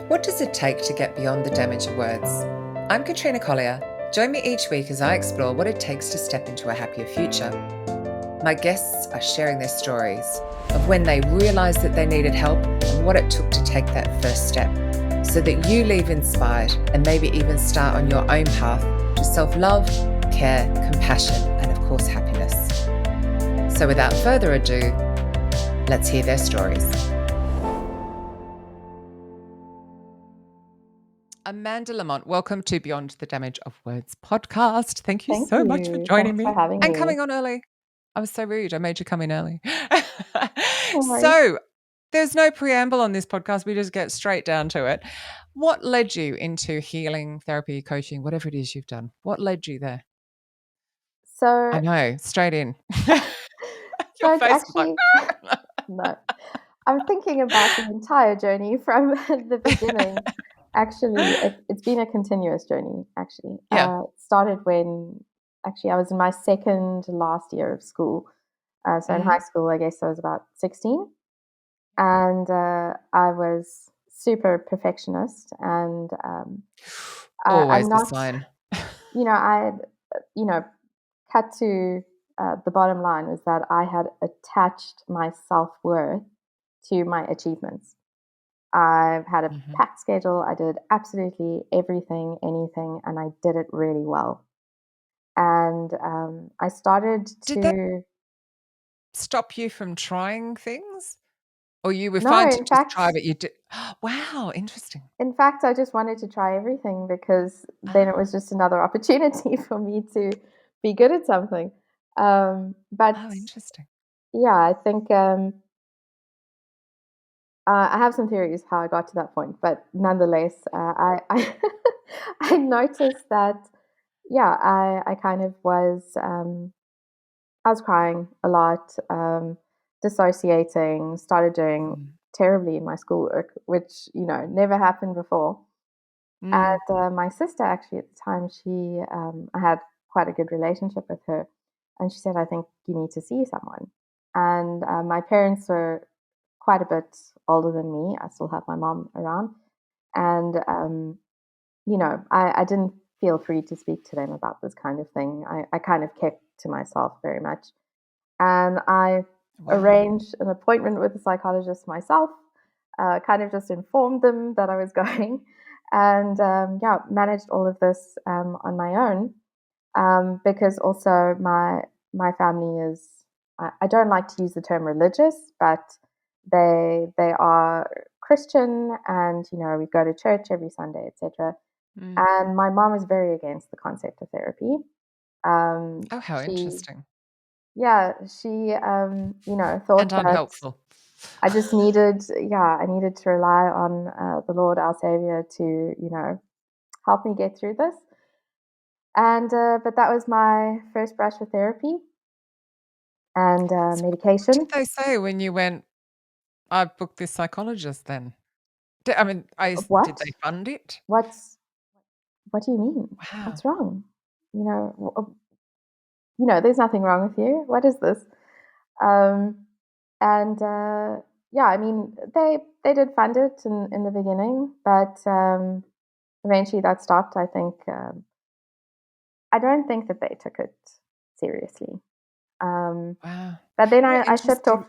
What does it take to get beyond the damage of words? I'm Katrina Collier. Join me each week as I explore what it takes to step into a happier future. My guests are sharing their stories of when they realised that they needed help and what it took to take that first step, so that you leave inspired and maybe even start on your own path to self-love, care, compassion, and of course happiness. So without further ado, let's hear their stories. Amanda Lamont, welcome to Beyond the Damage of Words podcast. Thank you so much for joining Thanks me for having and me. coming on early. I was so rude. I made you come in early. No worries. So there's no preamble on this podcast. We just get straight down to it. What led you into healing, therapy, coaching, whatever it is you've done? What led you there? So I know, straight in. so Your it's face was actually no. I'm thinking about the entire journey from the beginning. Actually, it's been a continuous journey. Actually, Yeah. it started when I was in my second last year of school. So in high school, I guess I was about 16, and I was super perfectionist, and Always I'm the not. sign. I had, cut to the bottom line was that I had attached my self-worth to my achievements. I've had a packed schedule. I did absolutely everything, anything, and I did it really well. And I started Did that to. stop you from trying things? Or you were No, fine to just try, but you did. Wow, interesting. in fact, I just wanted to try everything because then it Ah, was just another opportunity for me to be good at something. But oh, interesting. yeah, I think I have some theories how I got to that point, but nonetheless, I I noticed that I kind of was I was crying a lot, dissociating, started doing Mm. terribly in my schoolwork, which never happened before. Mm. And my sister, actually, at the time, I had quite a good relationship with her, and she said, "I think you need to see someone." And my parents were quite a bit older than me. I still have my mom around, and I didn't feel free to speak to them about this kind of thing. I kind of kept to myself very much, and I Wow. arranged an appointment with a psychologist myself. Kind of just informed them that I was going, and managed all of this on my own. Because also my family is. I don't like to use the term religious, but they are Christian, and we go to church every Sunday, etc. Mm. And my mom is very against the concept of therapy. Oh, how She interesting. thought And that unhelpful. I just I needed to rely on the Lord, our Savior, to help me get through this. And but that was my first brush with therapy and So what did medication. they say when you went, "I've booked this psychologist then?" Did What? they fund it? What's what do you mean? Wow. What's wrong? You know, there's nothing wrong with you. What is this? Um, and I mean, they did fund it in the beginning, but eventually that stopped. I think I don't think that they took it seriously. Um, Wow. but then What an I shipped off.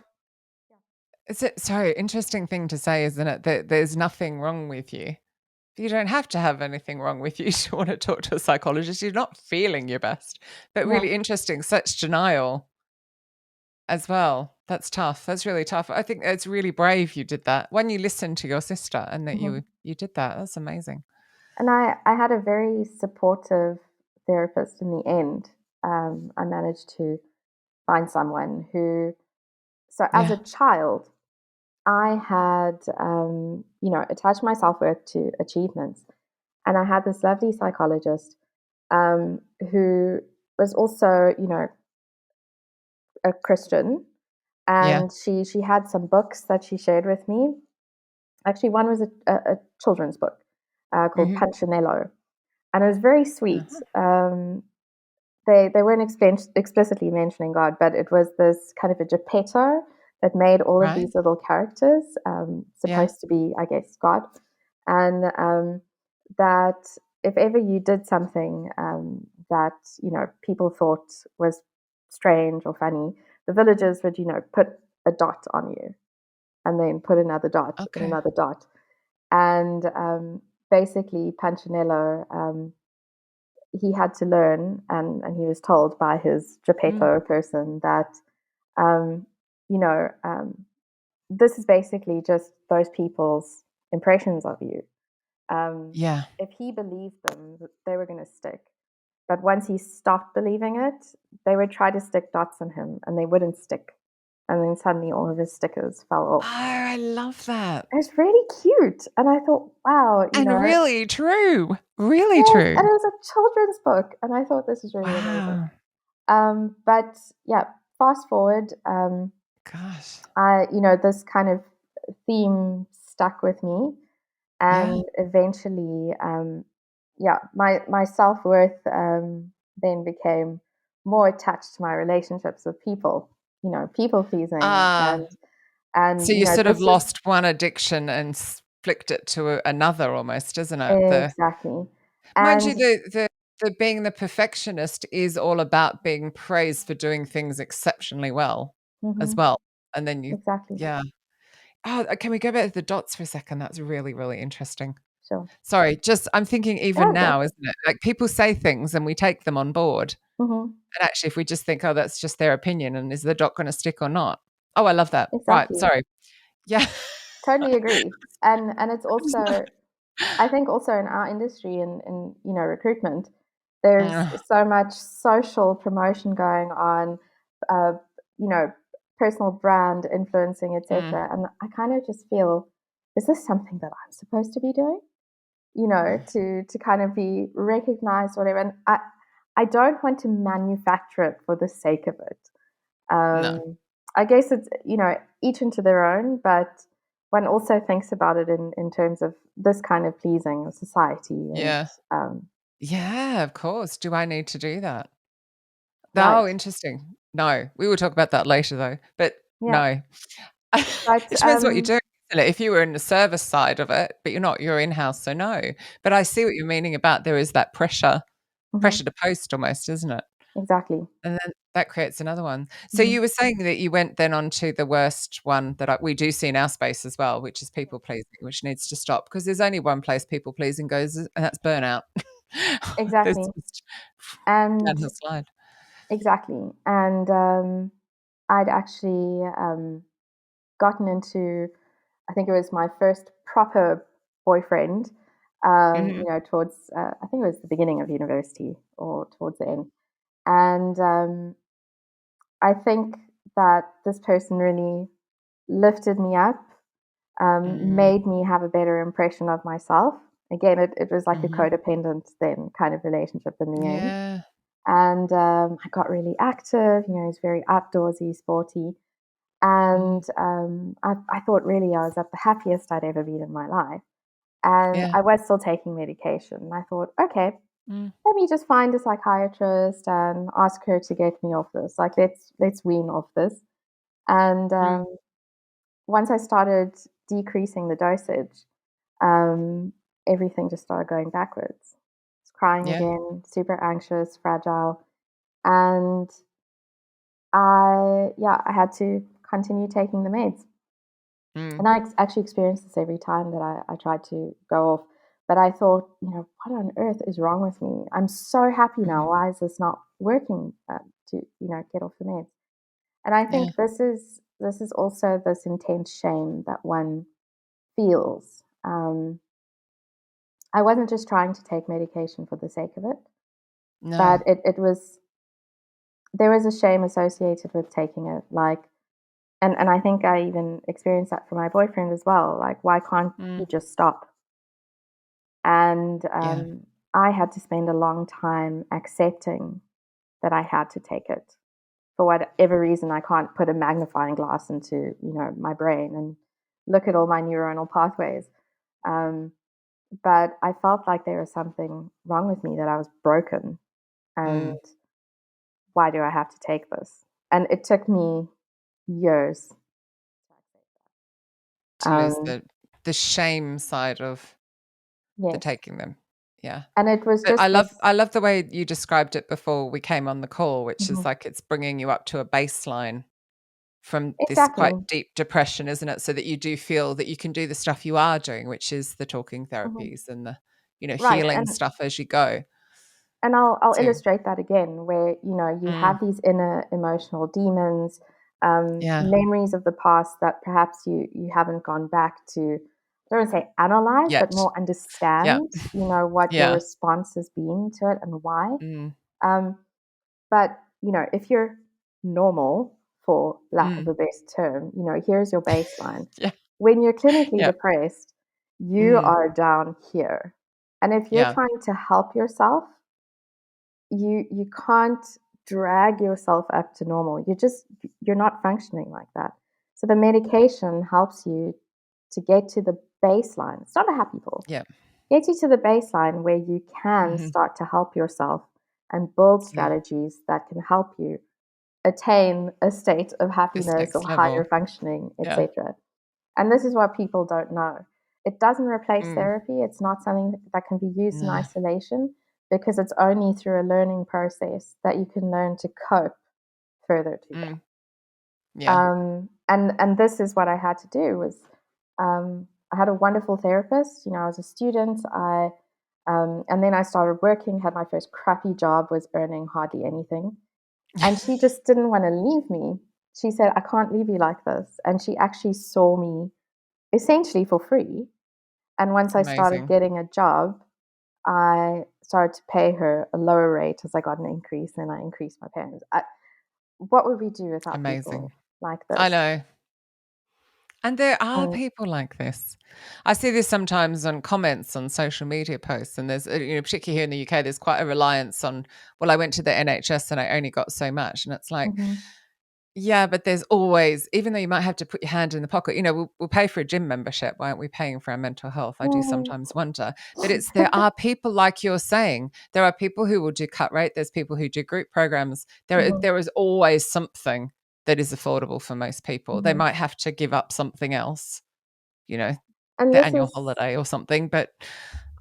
interesting sorry, interesting thing to say, isn't it? That there's nothing wrong with you. You don't have to have anything wrong with you to want to talk to a psychologist. You're not feeling your best. But Yeah. really interesting, such denial as well. That's tough. That's really tough. I think it's really brave you did that. When you listened to your sister and that Mhm. you did that. That's amazing. And I had a very supportive therapist in the end. I managed to find someone who, so as a Yeah. child, I had, attached my self worth to achievements. And I had this lovely psychologist who was also, a Christian. Yeah. And she had some books that she shared with me. Actually, one was a children's book called Mhm. Punchinello. And it was very sweet. Uh-huh. They weren't explicitly mentioning God, but it was this kind of a Geppetto that made all of Right? these little characters, Yeah. supposed to be, I guess, God. and that if ever you did something that people thought was strange or funny, the villagers would put a dot on you, and then put another dot and Okay. another dot, and basically Punchinello, he had to learn, and he was told by his Mm. Geppetto person that um, you know this is basically just those people's impressions of you. Um, Yeah. if he believed them, they were going to stick. But once he stopped believing it, they would try to stick dots on him and they wouldn't stick. And then suddenly all of his stickers fell Oh, off. I love that. It was really cute. And I thought, wow, And really true. Really yes, and true. it was a children's book. And I thought this is really amazing. Wow. But yeah, fast forward, Gosh. this kind of theme stuck with me. Yeah. And eventually, yeah, my self-worth then became more attached to my relationships with people, people pleasing, Ah, and so you sort of this is lost one addiction and flicked it to another almost, isn't it? exactly. Mind you, And the being the perfectionist is all about being praised for doing things exceptionally well as mhm, well. And then you exactly. yeah. Oh, can we go back to the dots for a second? That's really, really interesting. Sure. Sorry, just I'm thinking even Yeah, now, go. isn't it? Like people say things and we take them on board. Hmm. And actually, if we just think, oh, that's just their opinion and is the dot going to stick or not? Oh, I love that. Right. Exactly. Sorry. Yeah. Totally agree. And it's I just love also, I think also in our industry, in recruitment, there's Ugh, so much social promotion going on, uh, you know, personal brand influencing, mm, etc. And I kind of just feel, is this something that I'm supposed to be doing? mm. To kind of be recognized, whatever. And I don't want to manufacture it for the sake of it. No. I guess it's, each into their own, but one also thinks about it in terms of this kind of pleasing of society and Yeah. um, Yeah, of course. Do I need to do that? Oh, right. interesting. No, we will talk about that later though. But Yeah. no, But it depends what you do. Isn't it? If you were in the service side of it, but you're not, you're in house, so no. But I see what you're meaning about there is that mhm, pressure to post almost, isn't it? exactly. And then that creates another one. So Mhm. you were saying that you went then on to the worst one that we do see in our space as well, which is people pleasing, which needs to stop because there's only one place people pleasing goes, and that's burnout. There's Exactly. just And downhill slide. exactly. And I'd actually gotten into, I think it was my first proper boyfriend, Mhm. towards, I think it was the beginning of university or towards the end. And I think that this person really lifted me up, Mm. made me have a better impression of myself. Again, it was like a Mhm. codependent then kind of relationship in the end. Yeah. And I got really active, he's very outdoorsy, sporty. Mm. And I thought really I was at the happiest I'd ever been in my life. And Yeah. I was still taking medication. And I thought, okay, Mm. let me just find a psychiatrist and ask her to get me off this. Like, let's wean off this. And Mm. once I started decreasing the dosage, um, everything just started going backwards. I was crying Yeah. again, super anxious, fragile, and I had to continue taking the meds. Mm. And I actually experienced this every time that I tried to go off. But I thought, what on earth is wrong with me? I'm so happy Mm. now. Why is this not working to, get off the meds? And I Yeah. think this is also this intense shame that one feels. I wasn't just trying to take medication for the sake of it, No. but it was there was a shame associated with taking it. Like, and I think I even experienced that for my boyfriend as well. Like, why can't he Mm. just stop? And Yeah. I had to spend a long time accepting that I had to take it. For whatever reason, I can't put a magnifying glass into my brain and look at all my neuronal pathways. Um, but I felt like there was something wrong with me, that I was broken, and Mm. why do I have to take this? And it took me years. To lose Um, the shame side of. to Yes. taking them. Yeah. And it was But just this. I love the way you described it before we came on the call, which is Mhm. like it's bringing you up to a baseline from this quite Exactly. deep depression, isn't it? So that you do feel that you can do the stuff you are doing, which is the talking Mhm. therapies and the, Right. healing stuff as you go. And I'll So, illustrate that again, where you mm, have these inner emotional demons, yeah, memories of the past that perhaps you haven't gone back to. I don't want to say analyze, but yet. more Yeah. understand. What your Yeah. response has been to it and why. Mm, Um, but if you're normal, for lack of mm. a best term, here's your baseline. Yeah. When you're clinically Yeah. depressed, you Mm, are down here, and if you're yeah. trying to help yourself, you can't drag yourself up to normal. You're not functioning like that. So the medication helps you to get to the baseline. It's not a happy fall. Yeah. Get you to the baseline where you can Mhm. start to help yourself and build Yeah. strategies that can help you attain a state of This happiness or next higher level. functioning, Yeah. etc. And this is what people don't know. It doesn't replace Mm, therapy. It's not something that can be used in no. isolation because it's only through a learning process that you can learn to cope further to that. Mm, yeah. And this is what I had to do was I had a wonderful therapist. I was a student. And then I started working, had my first crappy job, was earning hardly anything. And she just didn't want to leave me. She said, I can't leave you like this. And she actually saw me essentially for free. And once I started Amazing. getting a job, I started to pay her a lower rate as I got an increase, and I increased my payments. What would we do without Amazing. people like I this? know. And there are And people like this. I see this sometimes on comments on social media posts, and there's, particularly here in the UK, there's quite a reliance on, well, I went to the NHS and I only got so much. And it's like, mhm. yeah, but there's always, even though you might have to put your hand in the pocket, we'll pay for a gym membership. Why aren't we paying for our mental health? I do Mm. sometimes wonder. But there are people like you're saying, there are people who will do cut rate. There's people who do group programs. Mhm, There is always something that is affordable for most people. They mhm. might have to give up something else, you know, And their this annual is holiday or something. But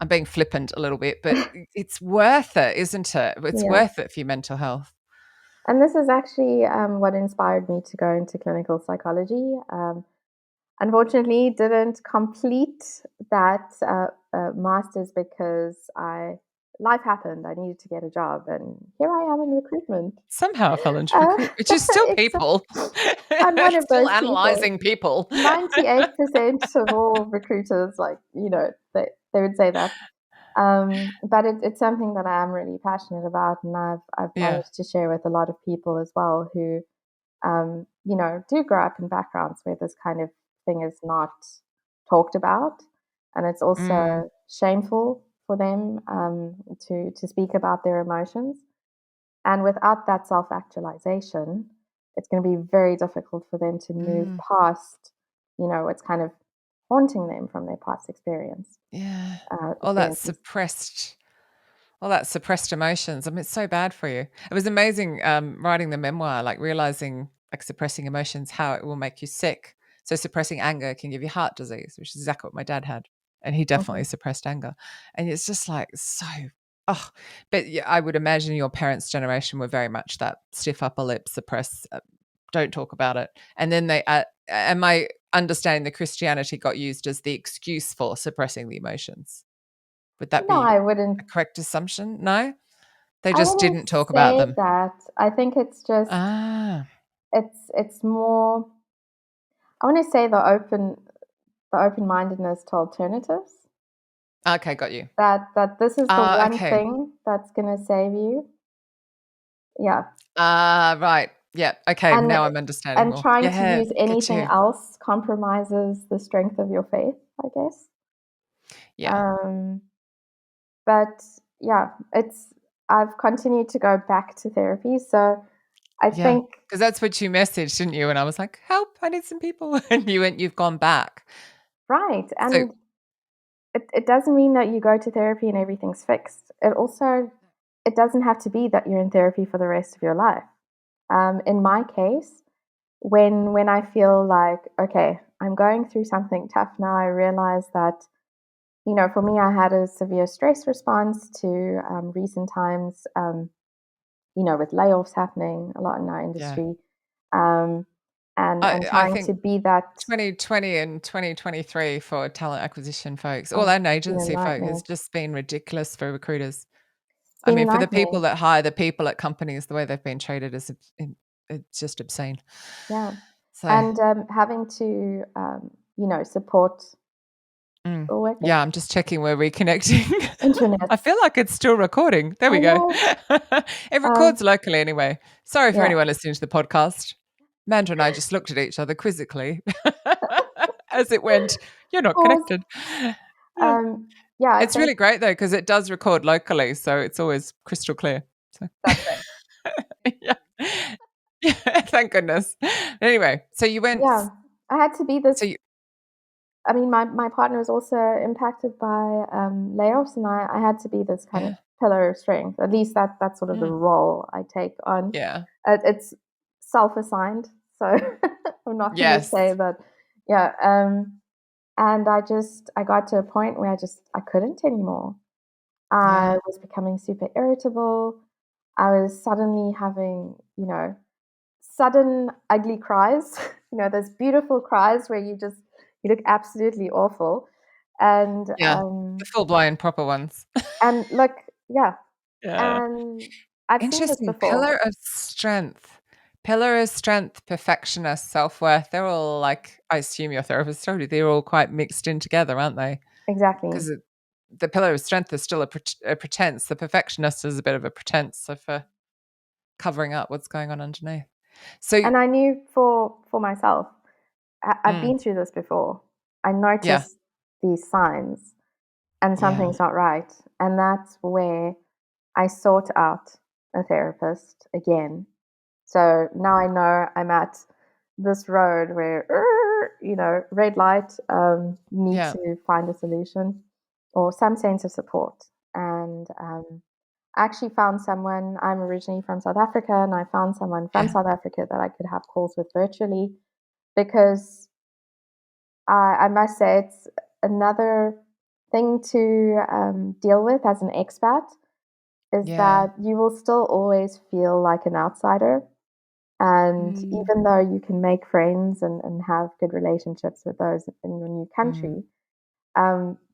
I'm being flippant a little bit, but it's worth it, isn't it? It's yeah. worth it for your mental health. And this is actually what inspired me to go into clinical psychology. Unfortunately, didn't complete that master's because I life happened. I needed to get a job, and here I am in recruitment. Somehow I fell into Uh, recruitment, which is still it's people. I'm one of Still those people. analyzing people. 98% of all recruiters, like they would say that. But it's something that I am really passionate about, and I've Yeah. managed to share with a lot of people as well who do grow up in backgrounds where this kind of thing is not talked about, and it's Mm, also shameful for them to speak about their emotions. And without that self actualization, it's going to be very difficult for them to move mm, past, what's kind of haunting them from their past yeah. All that experiences. suppressed all that suppressed emotions. I mean, it's so bad for you. It was amazing, writing the memoir, like realizing, like, suppressing emotions, how it will make you sick. So suppressing anger can give you heart disease, which is exactly what my dad had, and he definitely Mhm. suppressed anger. And it's just like so. Oh, but yeah, I would imagine your parents' generation were very much that stiff upper lip, suppress, don't talk about it. And then am I understanding that Christianity got used as the excuse for suppressing the emotions? Would that No, be I wouldn't. a correct assumption? No? They I just wouldn't didn't talk about say them. that. I think it's just Ah, it's more. I want to say the open mindedness to alternatives. okay, got you. That this is the Ah, one okay. thing that's gonna save you. Yeah, Ah, right. Yeah, okay, and now I'm understanding and more. trying to Yeah, use get anything you. else compromises the strength of your faith, I guess. Yeah, Um, but yeah, it's I've continued to go back to therapy, so I yeah. think Because that's what you messaged, didn't you? And I was like, "Help, I need some people." And you've gone back. right, So and it doesn't mean that you go to therapy and everything's fixed. It doesn't have to be that you're in therapy for the rest of your life. In my case, when I feel like, okay, I'm going through something tough now, I realize that For me, I had a severe stress response to recent times, with layoffs happening a lot in our Yeah. industry, um, and I trying to think be that. 2020 and 2023 for talent acquisition folks, Oh, and it's been a agency folk, has nightmare. just been ridiculous for recruiters. It's I been a mean, for the people nightmare. that hire the people at companies, the way they've been treated is it's just obscene. Yeah, So, and having to support mm. the workers. Yeah, I'm just checking we're reconnecting. I Internet. feel like it's still recording. There we I go. know. It records Um, locally anyway. Sorry for yeah. anyone listening to the podcast. Amanda and I just looked at each other quizzically as it went, "You're not Pause. connected." Yeah. Um, yeah, I It's think really great though because it does record locally, so it's always crystal clear. So that's great. yeah. Yeah, thank goodness. Anyway, so you went Yeah, I had to be this. so you I mean, my partner was also impacted by layoffs, and I had to be this kind of yeah. pillar of strength. At least that's sort of the Mm, role I take on. yeah. It's self-assigned, so I'm not going to Yes. say that. Yeah, and I got to a point where I couldn't anymore. Yeah. I was becoming super irritable. I was suddenly having, sudden ugly cries. Those beautiful cries where you look absolutely awful. And Yeah. The full blown proper ones. look, yeah. Yeah. And I've seen this Interesting. before. Pillar of strength. Pillar of strength, perfectionist, self-worth. They're all like, I assume your therapist told you, they're all quite mixed in together, aren't they? Exactly. Because the pillar of strength is still a pretense. The perfectionist is a bit of a pretense for covering up what's going on underneath. So, And I knew for myself, I've mm, been through this before. I yeah, noticed these signs and yeah, something's not right. And that's where I sought out a therapist again. So now I know I'm at this road where, red light, need yeah, to find a solution or some sense of support. And I actually found someone, I'm originally from South Africa, and I found someone from yeah, South Africa that I could have calls with virtually because I must say it's another thing to deal with as an expat is yeah. that you will still always feel like an outsider. And Mm, even though you can make friends and have good relationships with those in your new mm, country,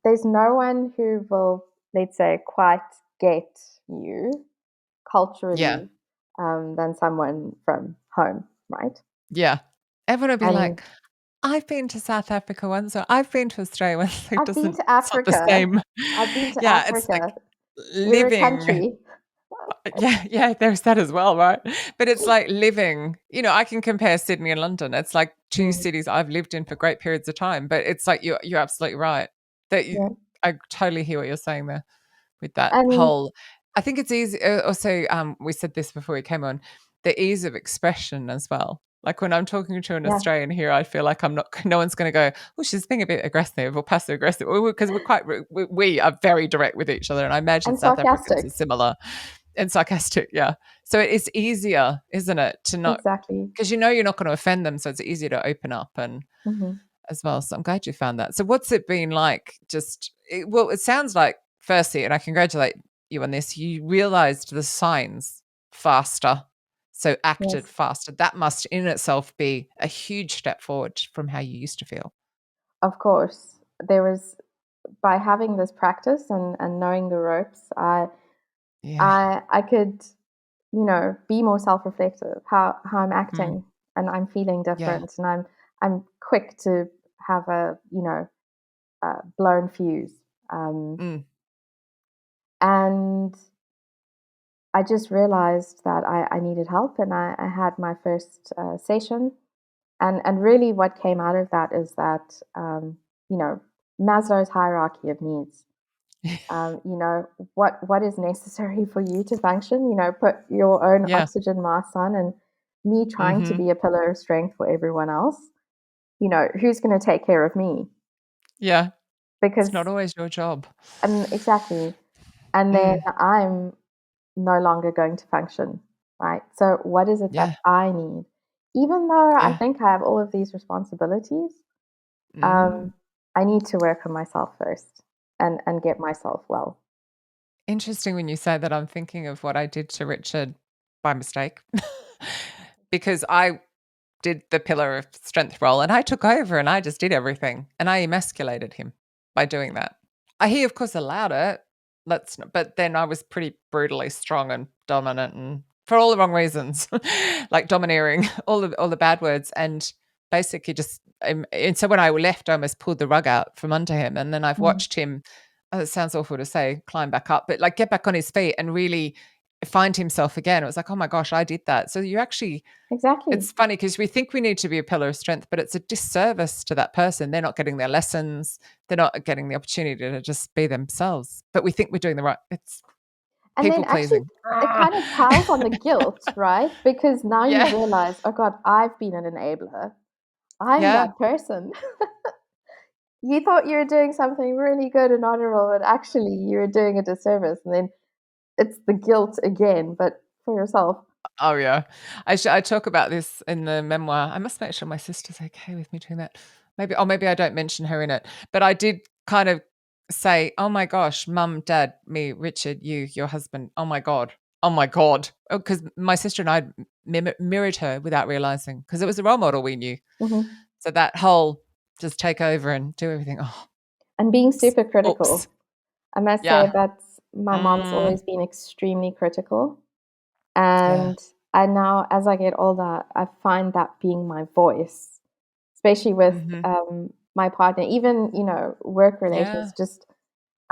there's no one who will, let's say, quite get you yeah, culturally than someone from home, right? yeah. Everyone will be And like, I've been to South Africa once, or I've been to Australia once. It I've been doesn't, to it's not the Africa. same. I've been to Yeah, it's like Africa. We're a living. country. Yeah, yeah, there's that as well, right? But it's like living, I can compare Sydney and London. It's like two Mm, cities I've lived in for great periods of time, but it's like you're absolutely right. That you, yeah. I totally hear what you're saying there with that And whole I think it's easy also we said this before we came on, the ease of expression as well. Like when I'm talking to an yeah, Australian here, I feel like I'm not no one's going to go, "Oh, she's being a bit aggressive or passive aggressive," because we're quite we are very direct with each other, and I imagine and South Africans are sarcastic. similar and sarcastic, yeah. So it's easier, isn't it, to not Exactly. because you're not going to offend them, so it's easier to open up and Hmm. as well. So I'm glad you found that. So what's it been like? Well, it sounds like firstly, and I congratulate you on this. You realized the signs faster, so acted Yes, faster. That must in itself be a huge step forward from how you used to feel. of course. There was by having this practice and knowing the ropes, Yeah. I could, be more self-reflective, how I'm Mm. acting and I'm feeling Yeah. different and I'm quick to have a, blown fuse. Um, Mm. and I just realized that I needed help and I had my first session. And really what came out of that is that, you know, Maslow's hierarchy of needs. What is necessary for you to function, put your own Yeah. oxygen mask on, and me trying to Mhm. be a pillar of strength for everyone else, who's going to take care of me? Yeah. It's not Because always your job. and exactly, and then Mm. I'm no longer going to function, right? So what is it that Yeah. I need? Even though I Yeah. think I have all of these responsibilities, Mm. um, I need to work on myself first. and get myself well. Interesting when you say that. I'm thinking of what I did to Richard by mistake because I did the pillar of strength role and I took over and I just did everything and I emasculated him by doing that. He of course allowed it. But then I was pretty brutally strong and dominant and for all the wrong reasons, like domineering, all the bad words, and basically just. And so when I left, I almost pulled the rug out from under him, and then I've Mhm. watched him. Oh, it sounds awful to say, climb back up, but like get back on his feet and really find himself again. It was like, oh my gosh, I did that. So you actually Exactly. it's funny because we think we need to be a pillar of strength, but it's a disservice to that person. They're not getting their lessons. They're not getting the opportunity to just be themselves. But we think we're doing the right. It's And then people actually, pleasing. it kind of piles on the guilt, right? Because now you Yeah, realize, oh God, I've been an enabler. I'm yeah. that person. You thought you were doing something really good and honorable, but actually you were doing a disservice. And then it's the guilt again, but for yourself. Oh yeah. I talk about this in the memoir. I must make sure my sister's okay with me doing that. Maybe I don't mention her in it. But I did kind of say, "Oh my gosh, mum, dad, me, Richard, you, your husband. Oh my god. Oh my god." Oh, cuz my sister and I mirrored her without realizing because it was a role model we knew. Hmm. So that whole just take over and do everything. Oh, And being oops. super Oops. critical. I must say Yeah. that my mom's Mm, always been extremely critical. yeah. And I now, as I get older, I find that being my voice, especially with Mhm. my partner, even, work Yeah. relations, just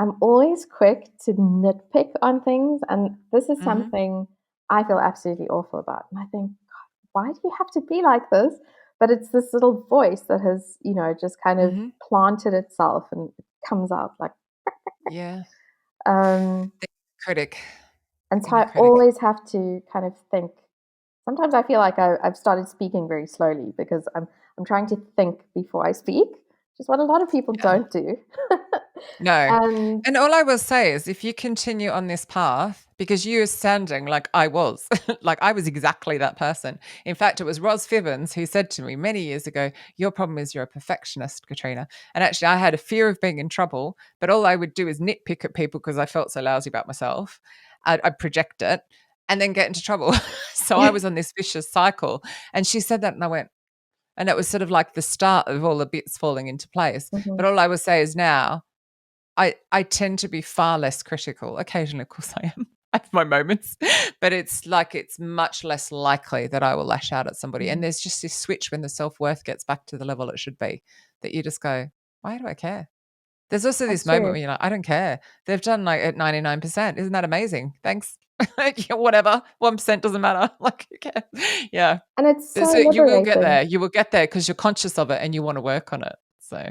I'm always quick to nitpick on things. And this is Mhm. something I feel absolutely awful about. And I think, why do you have to be like this? But it's this little voice that has, just kind of Mhm. planted itself and it comes out like, Yeah. um, The critic. and so Inner I critic. always have to kind of think. Sometimes I feel like I've started speaking very slowly because I'm trying to think before I speak, which is what a lot of people Yeah. don't do. No. And And all I will say is if you continue on this path, because you are sounding like I was, like I was exactly that person. In fact, it was Ros Fibbins who said to me many years ago, your problem is you're a perfectionist, Katrina. And actually, I had a fear of being in trouble, but all I would do is nitpick at people because I felt so lousy about myself. I'd project it and then get into trouble. So I was on this vicious cycle. And she said that, and I went, and it was sort of like the start of all the bits falling into place. But mhm, all I will say is now, I tend to be far less critical. Occasionally, of course, I am. I have my moments, but it's like it's much less likely that I will lash out at somebody. And mhm. there's just this switch when the self worth gets back to the level it should be that you just go, why do I care? There's also this That's moment true. where you're like, I don't care. They've done like at 99%. Isn't that amazing? Thanks. Yeah, whatever. 1% doesn't matter. Like, who cares? Yeah. And it's so So you will get liberating. there. You will get there because you're conscious of it and you want to work on it. So,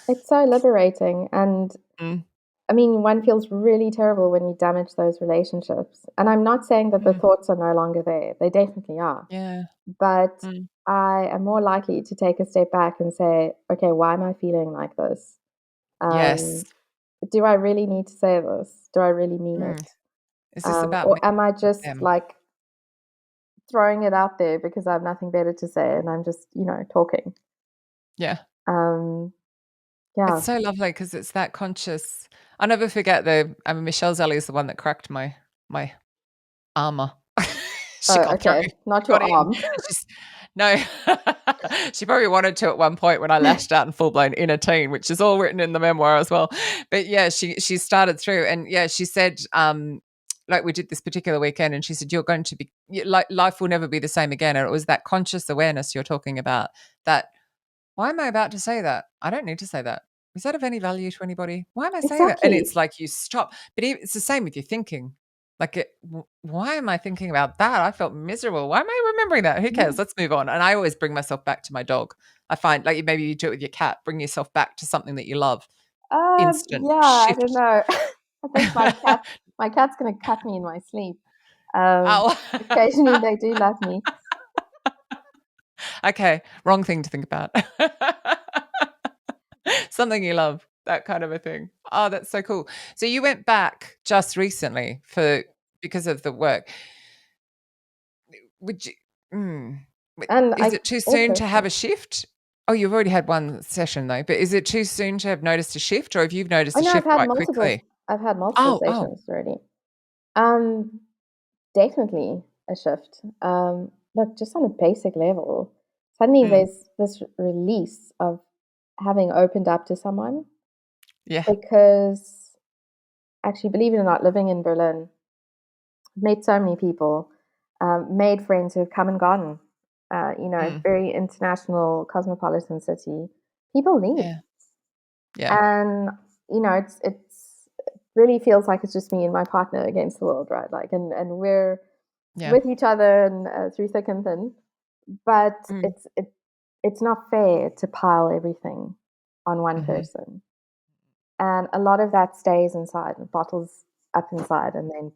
It's so liberating. And mm, I mean, one feels really terrible when you damage those relationships. And I'm not saying that the mm, thoughts are no longer there, they definitely are. yeah. But Mm, I am more likely to take a step back and say, okay, why am I feeling like this? yes. Um, do I really need to say this? Do I really mean it? Mm. Is this about me Or am I or just them? like throwing it out there because I have nothing better to say and I'm just, talking? Yeah. Um, It's yeah. so lovely because it's that conscious. I'll never forget Michelle Zelly is the one that cracked my armor. She Oh, got through. okay. Not She your got in. And arm. she's no. She probably wanted to at one point when I lashed out in full blown inner teen, which is all written in the memoir as well. But yeah, she started through, and yeah, she said, like we did this particular weekend, and she said, "You're going to be like life will never be the same again." And it was that conscious awareness you're talking about. That why am I about to say that? I don't need to say that. Is that of any value to anybody? Why am I saying that? And Exactly. it's like you stop. But it's the same with your thinking. Like, why am I thinking about that? I felt miserable. Why am I remembering that? Who Yeah. cares? Let's move on. And I always bring myself back to my dog. I find like maybe you do it with your cat. Bring yourself back to something that you love. Instant Yeah, I don't shift. know. I think my cat's gonna cut me in my sleep. Oh, Occasionally they do love me. okay. Wrong thing to think about. Something you love, that kind of a thing. Oh, that's so cool. So you went back just recently for because of the work. Would you mm, And is I it too soon also to have a shift? Oh, you've already had one session though, but is it too soon to have noticed a shift, or have you Oh noticed a no, shift quite quickly? I've had multiple Oh, sessions already. Um, Definitely a shift. Look, just on a basic level, suddenly mm, there's this release of having opened up to someone yeah, because actually, believe it or not, living in Berlin, met so many people, made friends who've come and gone. mm, Very international, cosmopolitan city. People leave, yeah, yeah, and it's really feels like it's just me and my partner against the world, right? Like, and we're yeah, with each other and through thick and thin. But mm, it's not fair to pile everything on one mhm, person, and a lot of that stays inside and bottles up inside, and then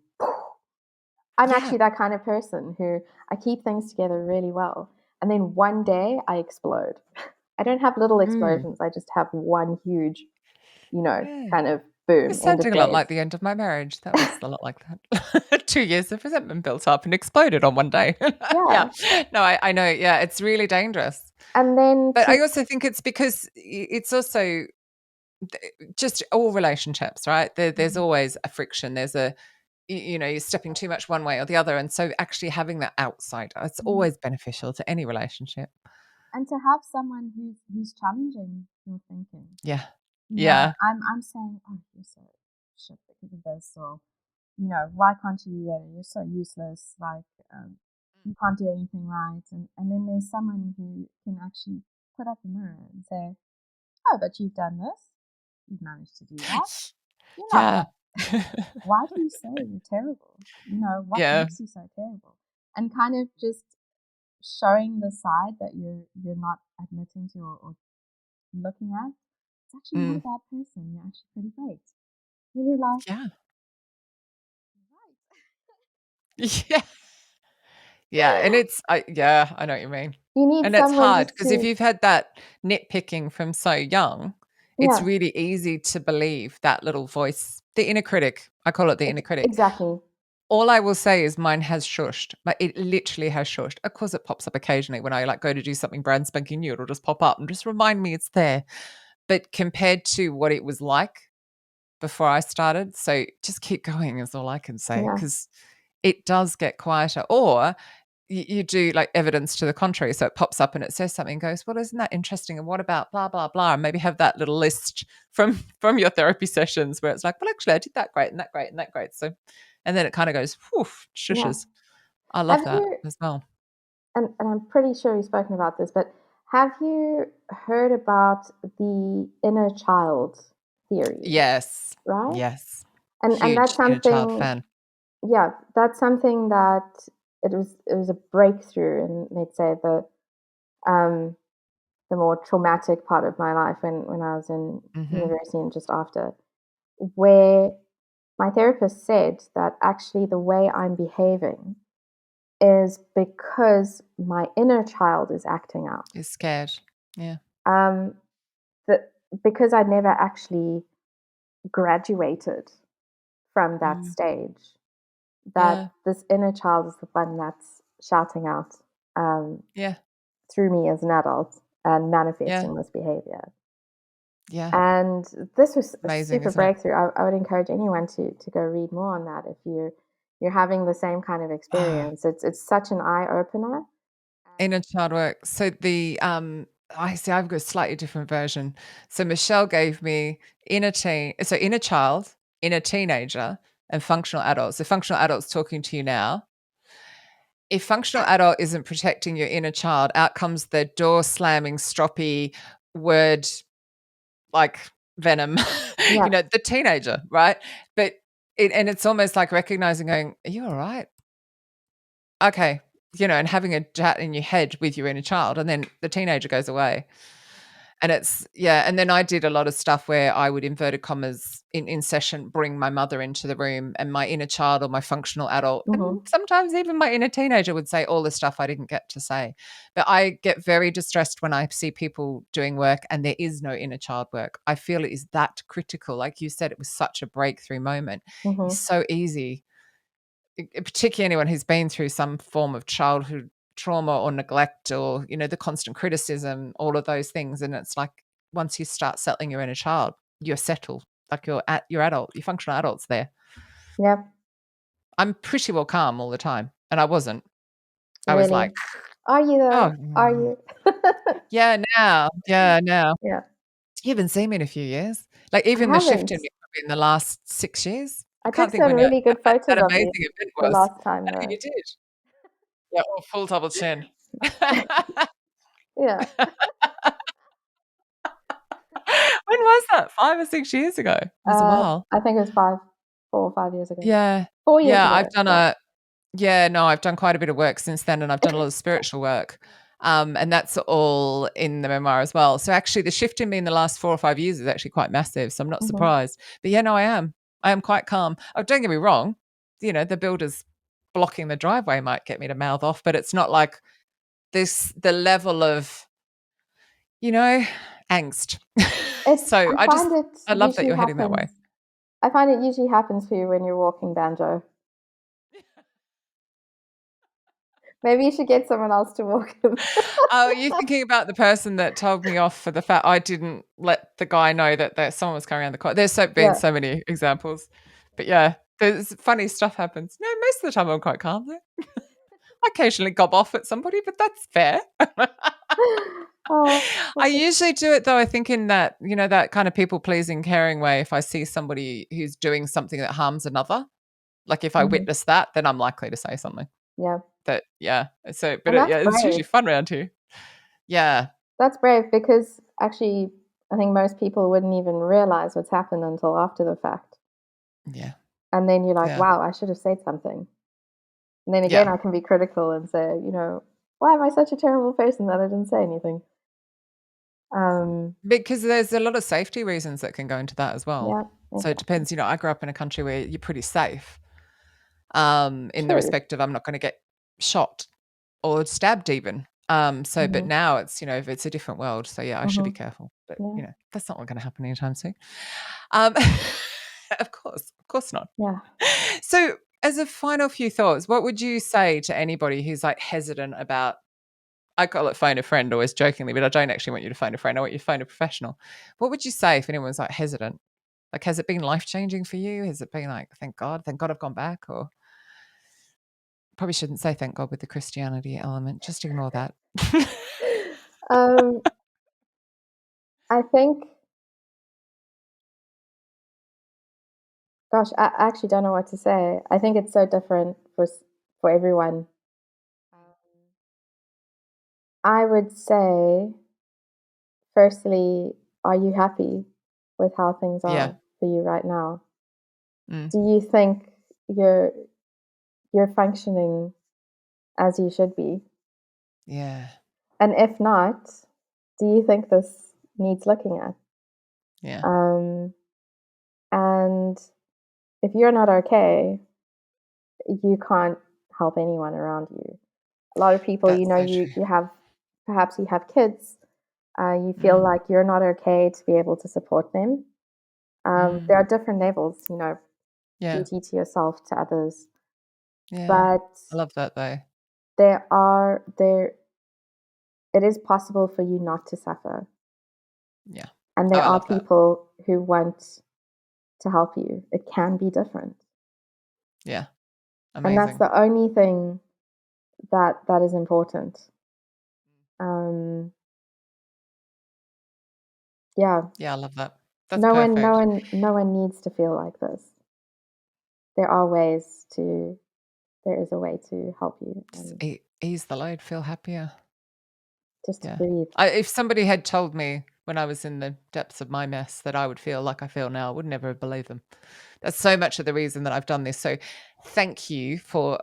I'm yeah, actually that kind of person who I keep things together really well. And then one day I explode. I don't have little mm, explosions. I just have one huge, yeah. kind of boom, It's end of sounding a lot days. like the end of my marriage. That was a lot like that. 2 years of resentment built up and exploded on one day. Yeah. Yeah. No, I know, yeah, it's really dangerous. And then But to I also think it's because it's also just all relationships, right? There's Mhm, always a friction. There's you're stepping too much one way or the other. And so actually having that outsider, it's mhm. always beneficial to any relationship. And to have someone who's challenging your thinking. Yeah. You know, Yeah. I'm saying, oh, you're so shit because of this, or why can't you do that? You're so useless. Like, you can't do anything right. And then there's someone who can actually put up a mirror and say, oh, but you've done this. You've managed to do that. You're not Yeah. that. Why do you say you're terrible? What Yeah. makes you so terrible? And kind of just showing the side that you're not admitting to, or looking at. It's actually not Mm. a bad person. You're actually pretty great. And you're like, Yeah. right. Yeah. Yeah, and yeah, I know what you mean. You need And it's someone hard just because if to, you've had that nitpicking from so young, it's yeah, really easy to believe that little voice, the inner critic. I call it the inner critic. exactly. All I will say is mine has shushed. Like, it literally has shushed. Of course, it pops up occasionally when I, like, go to do something brand spanking new, it'll just pop up and just remind me it's there. But compared to what it was like before I started, so just keep going is all I can say, Yeah, because it does get quieter. Or you do like evidence to the contrary. So it pops up and it says something, goes, well, isn't that interesting? And what about blah, blah, blah? And maybe have that little list from your therapy sessions where it's like, well, actually, I did that great and that great and that great. So, and then it kind of goes, whoof, yeah. shushes. I love Have that you, as well. and I'm pretty sure you've spoken about this, but have you heard about the inner child theory, Yes. right? Yes. And that's Huge inner child something, fan. yeah, that's something that it was a breakthrough in, let's say, um, the more traumatic part of my life when I was in Hmm. university and just after, where my therapist said that actually the way I'm behaving is because my inner child is acting out. Is scared. Yeah. Um, that because I never actually graduated from that Mm. stage, that Yeah. this inner child is the one that's shouting out um, Yeah. through me as an adult and Yeah. manifesting this behavior. Yeah. And this was a Amazing, super isn't it? breakthrough. I would encourage anyone to go read more on that if you're having the same kind of Ah, experience. It's such an eye opener. inner child work. So I see I've got a slightly different version. So Michelle gave me inner child, inner teenager, and functional adults. So functional adults talking to you now. If functional adult isn't protecting your inner child, out comes the door slamming, stroppy word like venom, Yeah, the teenager, right? But and it's almost like recognizing, going, are you all right? Okay. And having a chat in your head with your inner child, and then the teenager goes away. And it's, yeah. And then I did a lot of stuff where I would, inverted commas, in session, bring my mother into the room, and my inner child or my functional adult, and hmm, sometimes even my inner teenager would say all the stuff I didn't get to say. But I get very distressed when I see people doing work and there is no inner child work. I feel it is that critical. Like you said, it was such a breakthrough moment. hmm, It's so easy, particularly anyone who's been through some form of childhood trauma or neglect or, the constant criticism, all of those things. And it's like once you start settling your inner child, you're settled. Like you're adult, you're functional adults there. Yep. I'm pretty well calm all the time. And I wasn't. I was Really? like, Are you though? oh, Are you? yeah, now. Yeah, now. Yeah. You haven't seen me in a few years. Like I even the shift in haven't. me probably in the last 6 years. I I can't took think some when really good that photos of amazing you event the was. last time Oh, you though. did. Yeah, full double chin. Yeah. When was that? 5 or 6 years ago? It was a while. I think it was 4 or 5 years ago. Yeah. 4 years Yeah, ago. I've done quite a bit of work since then, and I've done a lot of spiritual work. And that's all in the memoir as well. So actually the shift in me in the last 4 or 5 years is actually quite massive. So I'm not Mm-hmm. surprised. But yeah, no, I am. I am quite calm. Oh, don't get me wrong. The builders blocking the driveway might get me to mouth off, but it's not like the level of, angst. So I find it I love that usually you're heading that way. happens. I find it usually happens for you when you're walking banjo. Maybe you should get someone else to walk him. Oh, are you thinking about the person that told me off for the fact I didn't let the guy know that someone was coming around the corner? There's been Yeah. so many examples. But yeah, there's funny stuff happens. No, most of the time I'm quite calm there. I occasionally gob off at somebody, but that's fair. Oh, I usually do it though, I think in that, that kind of people pleasing, caring way. If I see somebody who's doing something that harms another, like if I mhm. witness that, then I'm likely to say something. Yeah. But And that's yeah, it's usually brave. fun around here. Yeah. That's brave because actually, I think most people wouldn't even realize what's happened until after the fact. Yeah. And then you're like, Yeah. wow, I should have said something. And then again, Yeah. I can be critical and say, why am I such a terrible person that I didn't say anything? Because there's a lot of safety reasons that can go into that as well. Yeah, So it exactly. depends, I grew up in a country where you're pretty safe, in the True. respect of I'm not going to get shot or stabbed even. But Hmm. now it's, it's a different world. So yeah, I should be Hmm. careful. But Yeah. that's not going to happen anytime soon. Of course not. Yeah. So as a final few thoughts, what would you say to anybody who's like hesitant about, I call it phone a friend always jokingly, but I don't actually want you to phone a friend. I want you to phone a professional. What would you say if anyone's like hesitant? Like, has it been life-changing for you? Has it been like, thank God I've gone back? Or probably shouldn't say thank God with the Christianity element. Just ignore that. um, I think, gosh, I actually don't know what to say. I think it's so different for everyone. I would say, firstly, are you happy with how things Yeah. are for you right now? Mm. Do you think you're functioning as you should be? Yeah. And if not, do you think this needs looking at? Yeah. And if you're not okay, you can't help anyone around you. A lot of people, That's so true. you have perhaps you have kids, you feel Mm. like you're not okay to be able to support them. Mm. There are different levels, Yeah. duty to yourself, to others, Yeah. but I love that though. there it is possible for you not to suffer, Yeah. and Oh, there I are love that. people who want to help you. It can be different, Yeah. and that's Amazing. the only thing that is important. Um, yeah, Yeah, I love that. That's perfect. no one needs to feel like this. There are there is a way to help you Just and ease the load, feel happier. just to Yeah. breathe. If somebody had told me when I was in the depths of my mess that I would feel like I feel now, I would never have believed them. That's so much of the reason that I've done this. So thank you for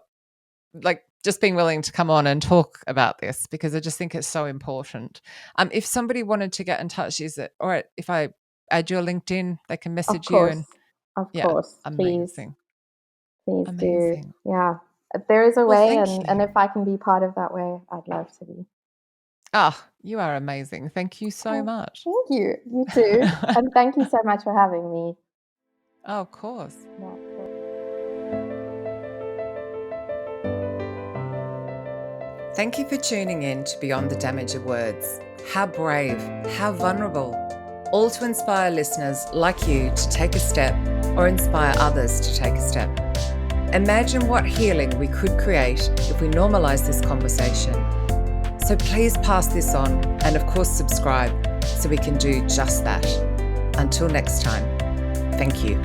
like just being willing to come on and talk about this because I just think it's so important. If somebody wanted to get in touch, is it all right if I add your LinkedIn, they can message you and Of yeah, course, amazing. please do. Amazing. Yeah, if there is a Well, way, thank and you. if I can be part of that way, I'd love to be. Ah, you are amazing. Thank you so Oh, much. thank you. You too. And thank you so much for having me. Oh, of course. Yeah. Thank you for tuning in to Beyond the Damage of Words. How brave, how vulnerable, all to inspire listeners like you to take a step or inspire others to take a step. Imagine what healing we could create if we normalize this conversation. So please pass this on and of course subscribe so we can do just that. Until next time, thank you.